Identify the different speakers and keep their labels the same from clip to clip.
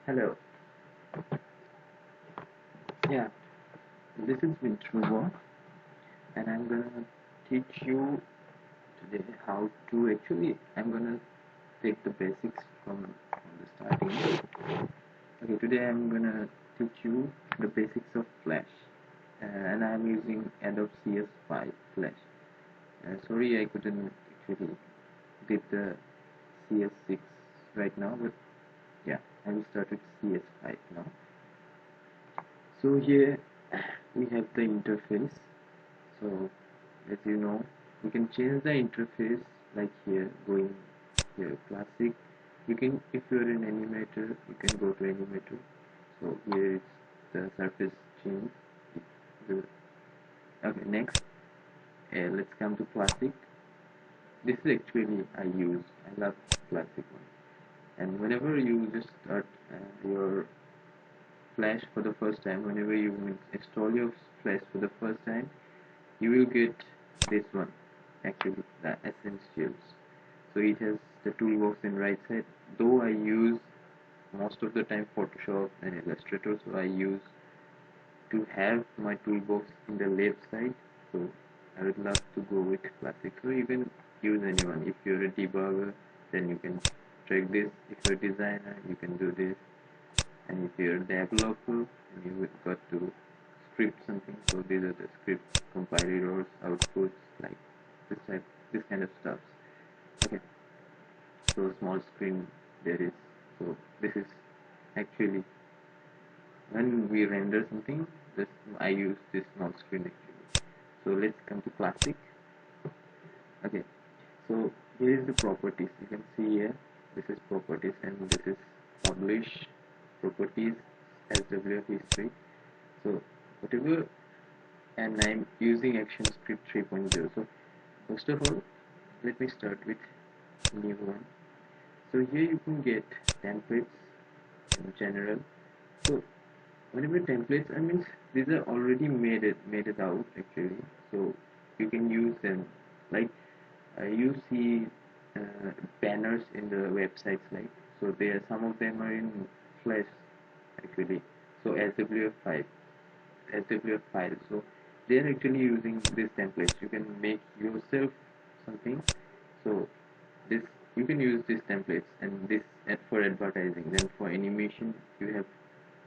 Speaker 1: Hello. Yeah, this is Vintrova, and I'm gonna teach you today how to I'm gonna take the basics from the starting. Okay, today I'm gonna teach you the basics of Flash, and I'm using Adobe CS5 Flash. Sorry, I couldn't actually get the CS6 right now, but yeah, I will start with CS5 now. So here we have the interface. So as you know, you can change the interface like here, going here classic. You can, if you're an animator, you can go to animator. So here is the surface change. Okay, next, let's come to classic. This is actually I love classic one. And whenever you just start your Flash for the first time, whenever you install your Flash for the first time, you will get this one, actually the essentials. So it has the toolbox in right side. Though I use most of the time Photoshop and Illustrator, so I use to have my toolbox in the left side. So I would love to go with classic. So you can use anyone. If you're a debugger, then you can track this. If you're a designer, you can do this. And if you're a developer and you got to script something, so these are the script compile errors, outputs, like this kind of stuff. Okay, so small screen there is. So this is actually when we render something, this I use this small screen actually. So let's come to classic. Okay, so here is the properties. You can see here, this is properties, and this is publish properties SWF history. So whatever, and I'm using ActionScript 3.0. So first of all, let me start with new one. So here you can get templates in general. So whenever templates, I mean these are already made it out actually. So you can use them like you see banners in the websites, like, so there some of them are in Flash actually. So SWF file. So they are actually using these templates. You can make yourself something. So this, you can use these templates, and this for advertising. Then for animation you have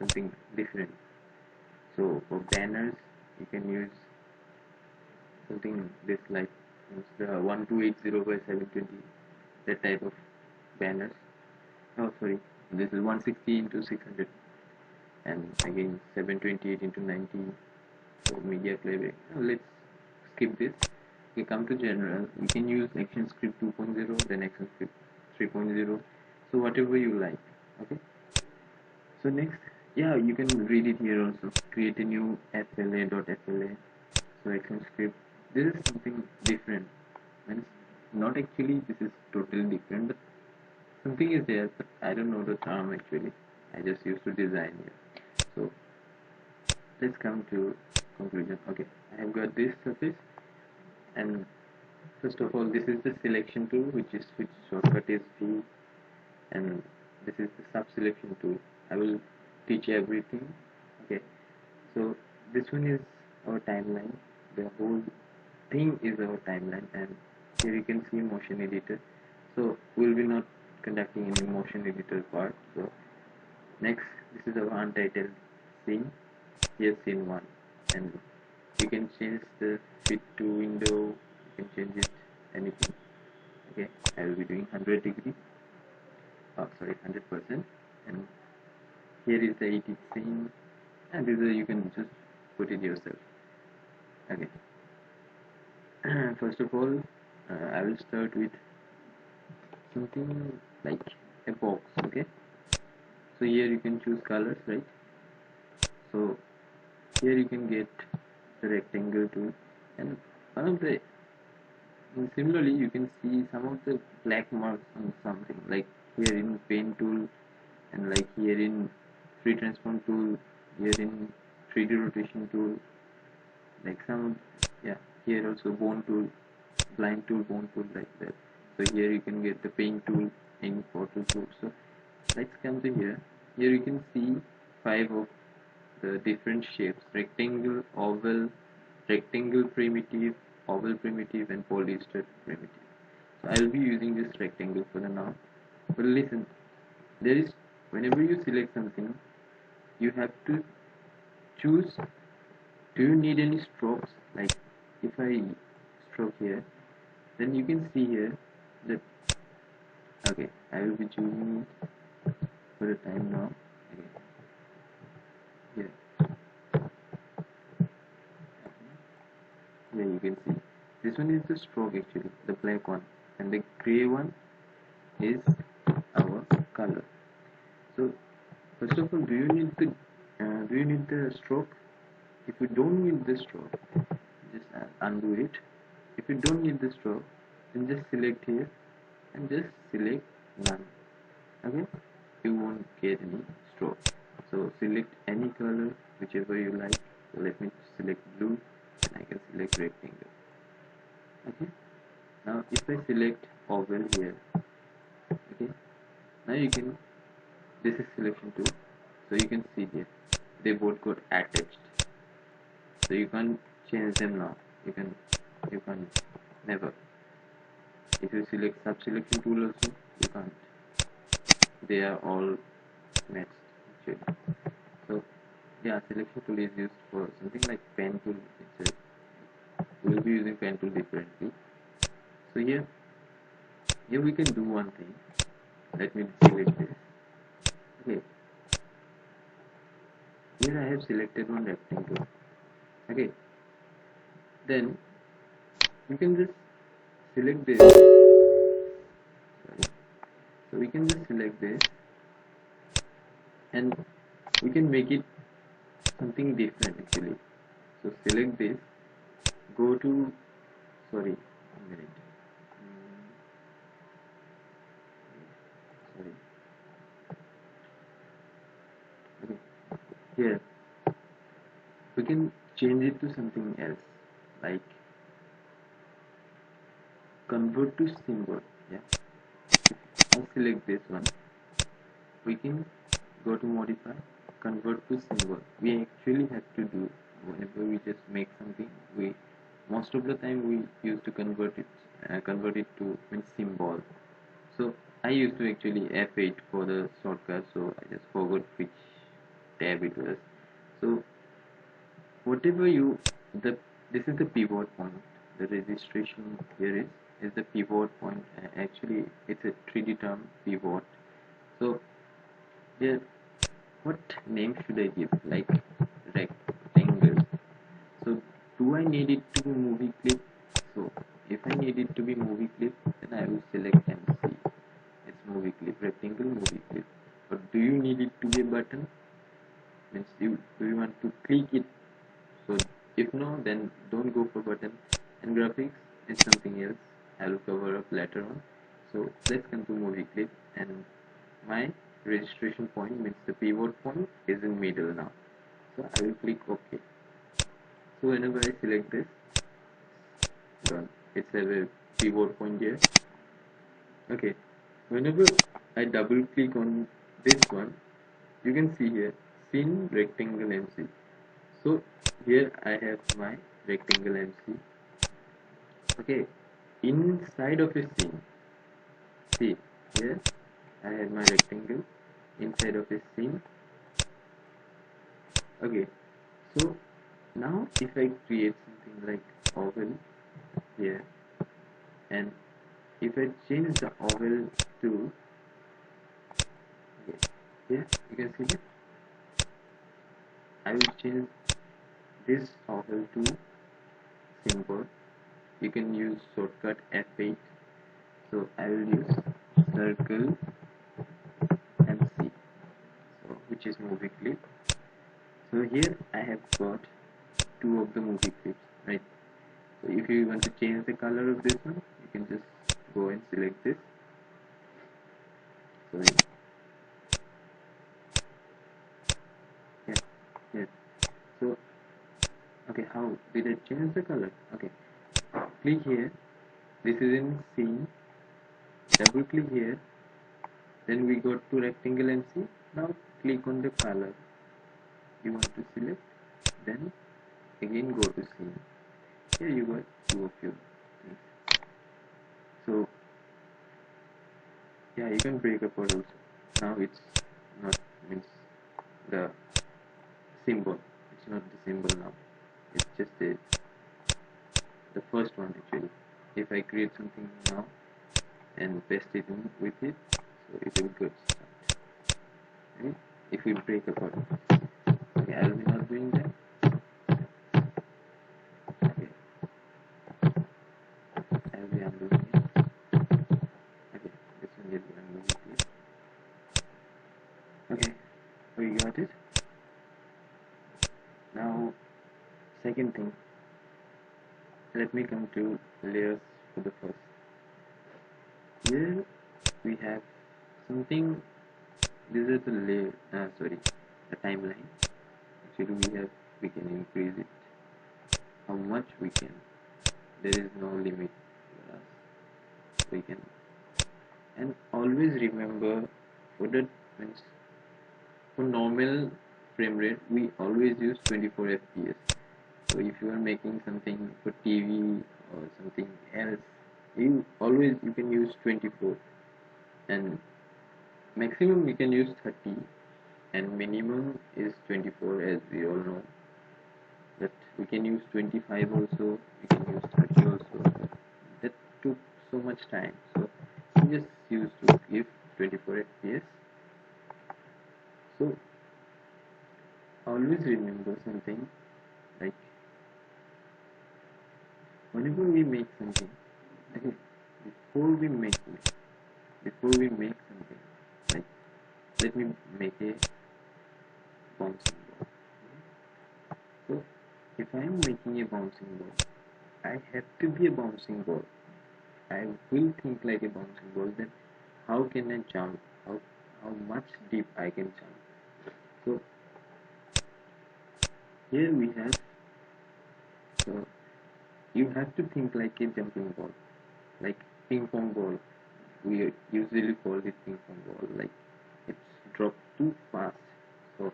Speaker 1: something different. So for banners you can use something this, like the 1280 by 720, that type of banners. Oh sorry, this is 160 into 600, and again 728 into 90. So media playback. Let's skip this. We come to general. We can use ActionScript 2.0, then ActionScript 3.0. So whatever you like. Okay. So next, yeah, you can read it here also. Create a new FLA.FLA. So ActionScript. This is something different. And not actually. This is totally different. But something is there. But I don't know the term actually. I just used to design here. So let's come to conclusion. Okay, I have got this surface, and first of all, this is the selection tool, which shortcut is V, and this is the sub selection tool. I will teach everything. Okay, so this one is our timeline. The whole thing is our timeline, and here you can see motion editor. So we'll be not conducting any motion editor part. So next, this is our untitled scene. Here's scene 1, and you can change the fit to window. You can change it anything. Okay, I will be doing 100 degree. Oh sorry, 100%. And here is the edit scene, and this is, you can just put it yourself. Okay. First of all, I will start with something like a box. Okay, so here you can choose colors, right? So here you can get the rectangle tool, and one of the, similarly you can see some of the black marks on something, like here in pen tool, and like here in free transform tool, here in 3D rotation tool, like some, yeah, here also bone tool, blind tool, bone tool, like that. So here you can get the paint tool, ink bottle tool. So let's come to here. Here you can see 5 of the different shapes: rectangle, oval, rectangle primitive, oval primitive, and polyester primitive. So I'll be using this rectangle for the now. But listen, there is, whenever you select something, you have to choose, do you need any strokes? Like if I stroke here, then you can see here that, okay, I will be choosing it for the time now. Okay. Here, here you can see this one is the stroke actually, the black one, and the gray one is our color. So first of all, do you need the stroke? If you don't need the stroke, just undo it. If you don't need the stroke, then just select here and just select none. Okay, you won't get any stroke. So select any color, whichever you like. So let me select blue, and I can select rectangle. Okay, now if I select oval here, okay, now you can, this is selection tool, so you can see here they both got attached, so you can't change them now. You can never. If you select sub selection tool also, you can't. They are all matched actually. So yeah, selection tool is used for something like pen tool itself. We will be using pen tool differently. So here we can do one thing. Let me select this. Okay, here I have selected one rectangle. Okay, then you can just select this. Sorry. So we can just select this, and we can make it something different actually. So select this, go to, sorry, a minute. Sorry. Okay. Here we can change it to something else, like convert to symbol. Yeah, I'll select this one. We can go to modify, convert to symbol. We actually have to do, whenever we just make something, we most of the time we used to convert it to symbol. So I used to actually F8 for the shortcut, so I just forgot which tab it was. So whatever you, the this is the pivot point. The registration here is the pivot point. Actually, it's a 3D term, pivot. So here, what name should I give? Like rectangle. So do I need it to be movie clip? So if I need it to be movie clip, then I will select MC. It's movie clip, rectangle movie clip. But do you need it to be a button? Means do you want to click it? So if no, then don't go for button. And graphics is something else. I will cover up later on. So let's come to movie clip, and my registration point, means the pivot point, is in middle now. So I will click OK. So whenever I select this, done. It's a pivot point here. Okay. Whenever I double click on this one, you can see here scene rectangle MC. So here I have my rectangle MC. Okay, inside of a scene, see here I have my rectangle inside of a scene. Okay, so now if I create something like oval here, and if I change the oval to, okay, here you can see it, I will change this oval to symbol. You can use shortcut F8. So I will use circle MC, so which is movie clip. So here I have got 2 of the movie clips, right? So if you want to change the color of this one, you can just go and select this. Sorry. Yeah. So okay, how did I change the color? Okay, click here. This is in scene. Double click here. Then we go to rectangle MC. Now click on the color you want to select, then again go to scene. Here you got two of your things. So yeah, you can break apart also. Now it's not means the symbol. It's not the symbol now. It's just the first one actually. If I create something now and paste it in with it, so it will go start. Okay? If we break apart, okay, I'll be not doing that. Okay, I'll be undoing it. Okay, this one will be undoing it. Okay, we got it. Now, second thing, let me come to layers for the first. Here we have something. This is the layer. The timeline. Actually, we can increase it. How much we can? There is no limit for us. We can, and always remember for the means for normal frame rate we always use 24 fps. So if you are making something for TV or something else, you can use 24, and maximum you can use 30, and minimum is 24, as we all know. That we can use 25 also, we can use 30 also. That took so much time, so we just used to give 24 fps. So always remember something, like whenever we make something, okay, before we make something, like let me make a bouncing ball. So if I am making a bouncing ball, I have to be a bouncing ball. I will think like a bouncing ball. Then how can I jump? How much deep I can jump? So here we have. So you have to think like a jumping ball, like ping pong ball. We usually call it ping pong ball. Like it's dropped too fast. So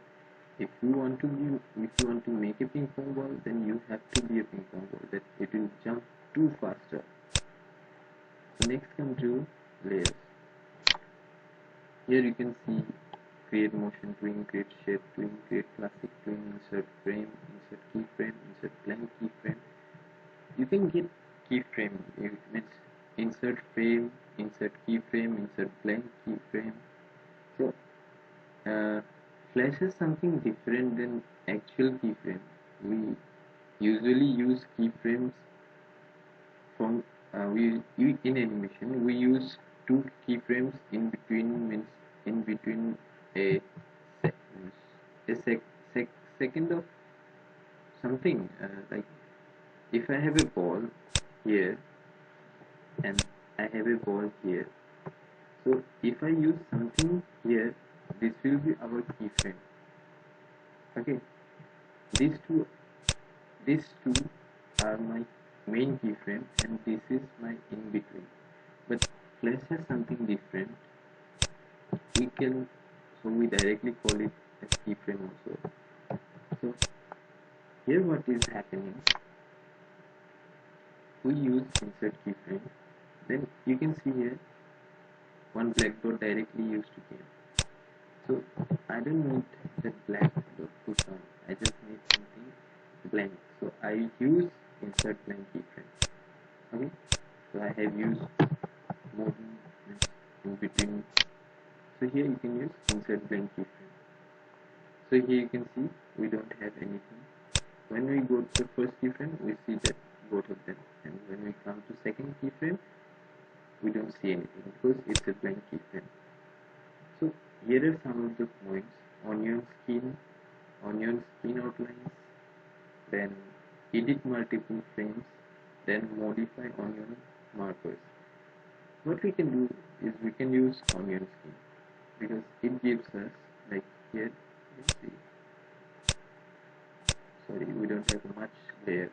Speaker 1: if you want to make a ping pong ball, then you have to be a ping pong ball. That it will jump too faster. So next come to layers. Here you can see create motion twin, create shape twin, create classic twin, insert frame, insert keyframe, insert blank keyframe. You can get keyframe. It means insert frame, insert keyframe, insert blank keyframe. So Flash is something different than actual keyframe. We usually use keyframes from in animation we use two keyframes in between, means in between a sec, a sec, sec, second of something, like if I have a ball here and I have a ball here, so if I use something here, this will be our keyframe. Okay, these two are my main keyframe and this is my in between. But Flash has something different. We directly call it as keyframe also. So here what is happening, we use insert keyframe, then you can see here one black dot directly used to came. So I don't need that black dot put on, I just need something blank. So I use insert blank keyframe. Okay, so I have used more in between. So here you can use insert blank keyframe. So here you can see we don't have anything. When we go to the first keyframe, we see that both of them, and when we come to second keyframe, we don't see anything because it's a blank keyframe. So here are some of the points: onion skin outlines, then edit multiple frames, then modify onion markers. What we can do is we can use onion skin because it gives us, like here, let's see. Sorry, we don't have much layers.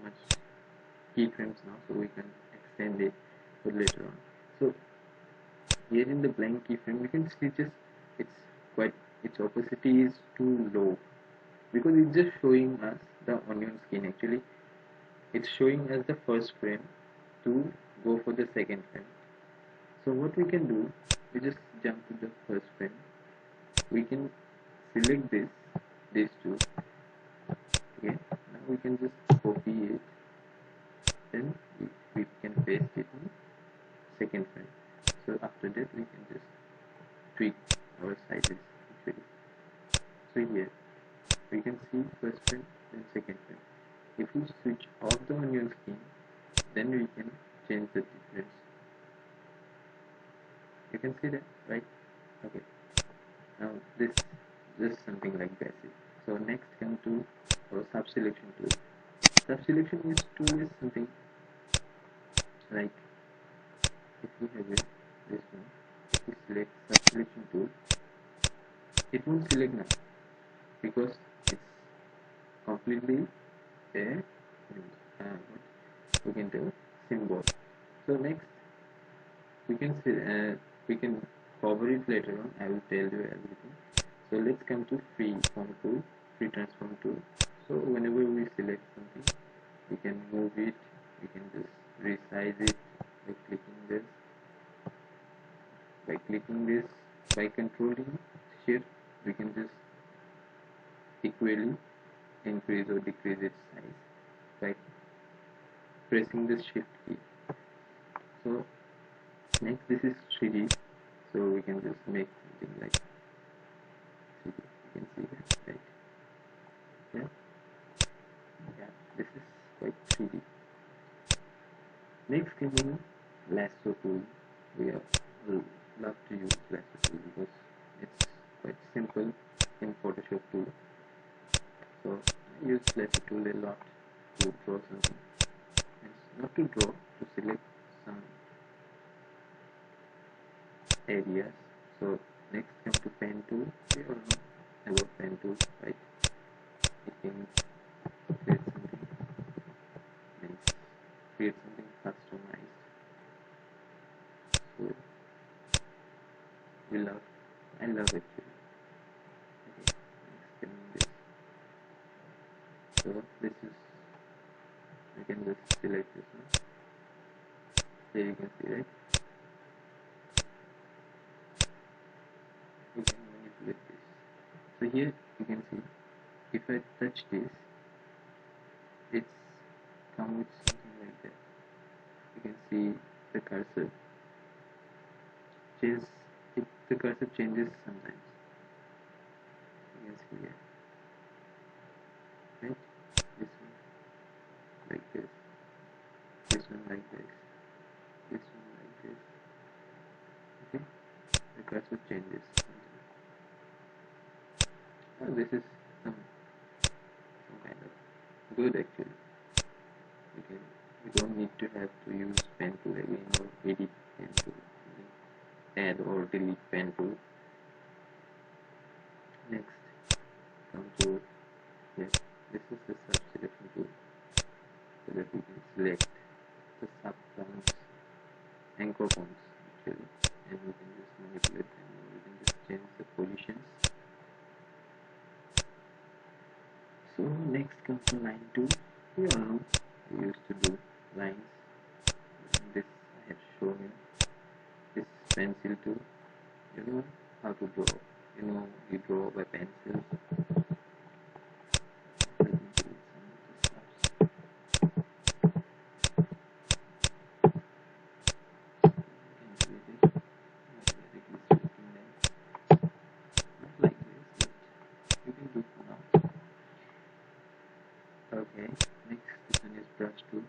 Speaker 1: Much keyframes now, so we can extend it for later on. So here in the blank keyframe, we can see just it's quite, its opacity is too low, because it's just showing us the onion skin. Actually it's showing us the first frame to go for the second frame. So what we can do, we just jump to the first frame. We can select these two. Okay, now we can just copy it, then we can paste it in second frame. So after that we can just tweak our sizes actually. So here we can see first frame and second frame. If we switch off the onion skin, then we can change the difference. You can see that, right? Okay, now this just something like basic. So next come to our sub selection tool. Sub selection tool is something like, if we have it, this one, if we select sub selection tool, it won't select now because it's completely a we can do symbol. So next we can cover it later on. I will tell you everything. So let's come to free form tool, free transform tool. So whenever we select something, we can move it, we can just resize it by clicking this, by controlling shift, we can just equally increase or decrease its size by pressing the shift key. So next, this is 3D, so we can just make something like 3D. You can see that, right? Yeah, this is quite 3D. Next, coming lasso tool. We love to use lasso tool because it's quite simple in Photoshop tool. So I use lasso tool a lot to draw something. It's not to draw, to select some areas. So next come to pen tool. We all know about pen tool, right? It can create something, means create something customized. So I love actually. Okay, next coming this. So this is, we can just select this one. Here you can see, right? We can manipulate this. So here you can see, if I touch this, it's come with something like that. You can see the cursor changes. The cursor changes sometimes. You can see here, right? This one like this, this one like this, this one like this. Okay, the cursor changes sometimes. Oh, this is some kind of good actually. You don't need to have to use pen tool again or edit pen tool, add or delete pen tool. Next, come to here. This is the sub selection tool, so that we can select the sub points, anchor points actually, and we can just manipulate them, or we can just change the positions. So next comes to line tool. We all know we used to do lines. This I have shown you. This pencil tool. You know how to draw. You know you draw by pencils. Let me delete some of the stuff. You can delete it by directly selecting them. Not like this, but you can do for now. Okay, next this one is brush tool.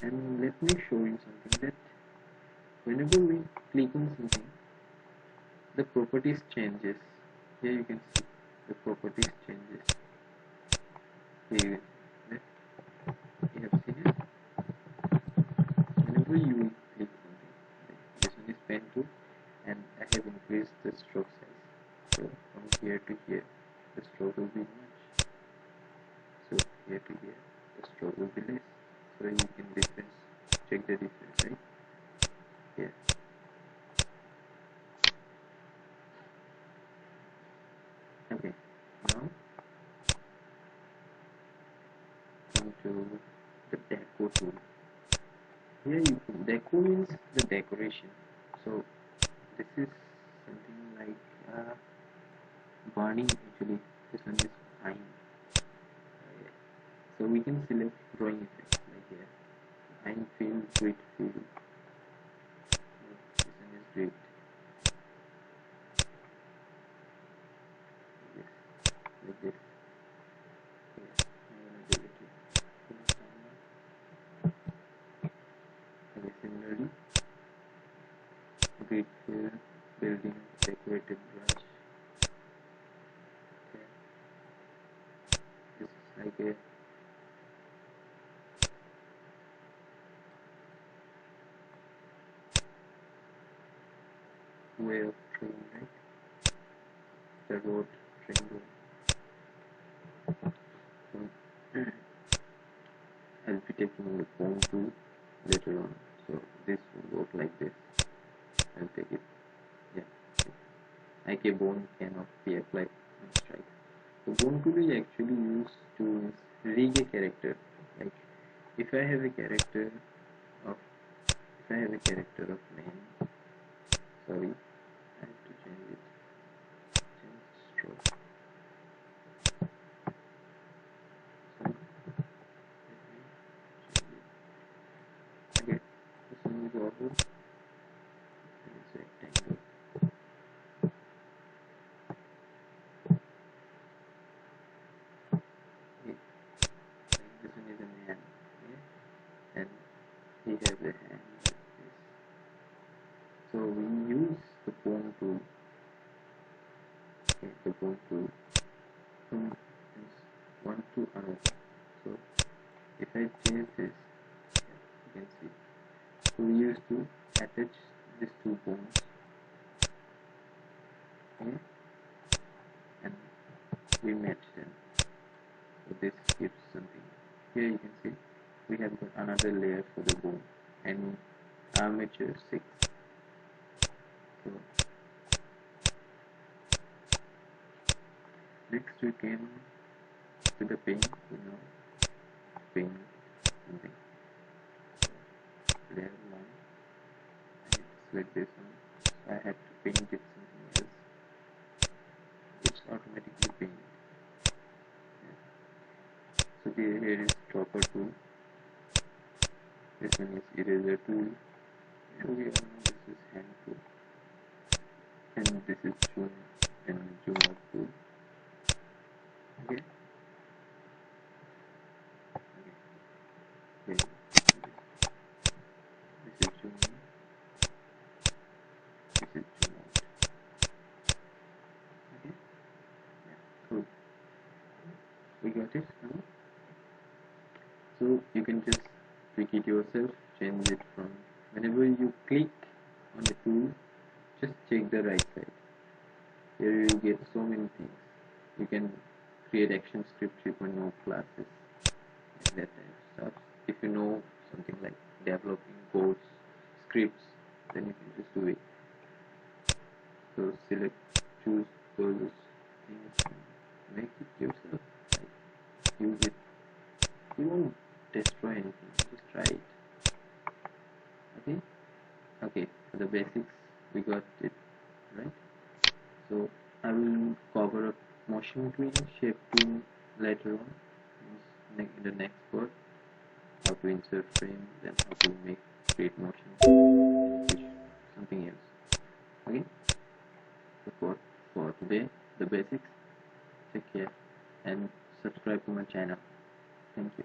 Speaker 1: And let me show you something, that whenever we click on something, the properties changes. Here you can see the properties changes. Here you have seen it. Whenever you click something, like this one is pen tool, and I have increased the stroke size. So from here to here, the stroke will be much. So here to here, the stroke will be less. So you can check the difference, right? Here. Okay, now come to the deco tool. Here you can, deco means the decoration. So this is something like burning actually. This one is fine. So we can select drawing effects like here. Fine fill, grid fill. This one is grid. Like this. Okay, I'm gonna delete it. Okay, similarly, grid fill, building, decorative brush. Okay, this is like a way of train, right? The road, train road. So I'll be taking the phone tool later on. So this will work like this. I'll take it. Yeah. Like a bone cannot be applied on strike. The bone tool is actually used to rig a character. Like if I have a character of man, sorry, I have to change it. Change stroke. So let me change it. Okay, this one is auto and it's rectangle. Okay, like this one is a man, okay? And he has a hand like this. So we use the bone tool. Okay, the bone tool from one to another. So if I change this, yeah, you can see. So we used to attach these two bones, okay, and we match them. So this gives something. Here you can see we have got another layer for the bone and armature 6. So next we came to the paint, paint something. Layer 1 and it's like this one. So I have to paint it something else. It's automatically painted. So here is dropper tool. This one is eraser tool. And we all know this is hand tool. And this is zoom and zoom out tool. Okay. Okay. This is zoom in. This is zoom out. Okay. Yeah. Cool. We got it now. So you can just tweak it yourself, change it from whenever you click on the tool, just check the right side. Here you get so many things. You can create action script 3.0 classes and that type of stuff. If you know something like developing codes, scripts, then you can just do it. So select, choose those things and make it yourself. Like use it. You won't destroy anything. Just try it. Okay. Okay. For the basics, we got it right. So I will cover up motion tool and shape tool later on in the next part. How to insert frame, then how to create motion, which something else. Okay. So for today, the basics. Take care and subscribe to my channel. Thank you.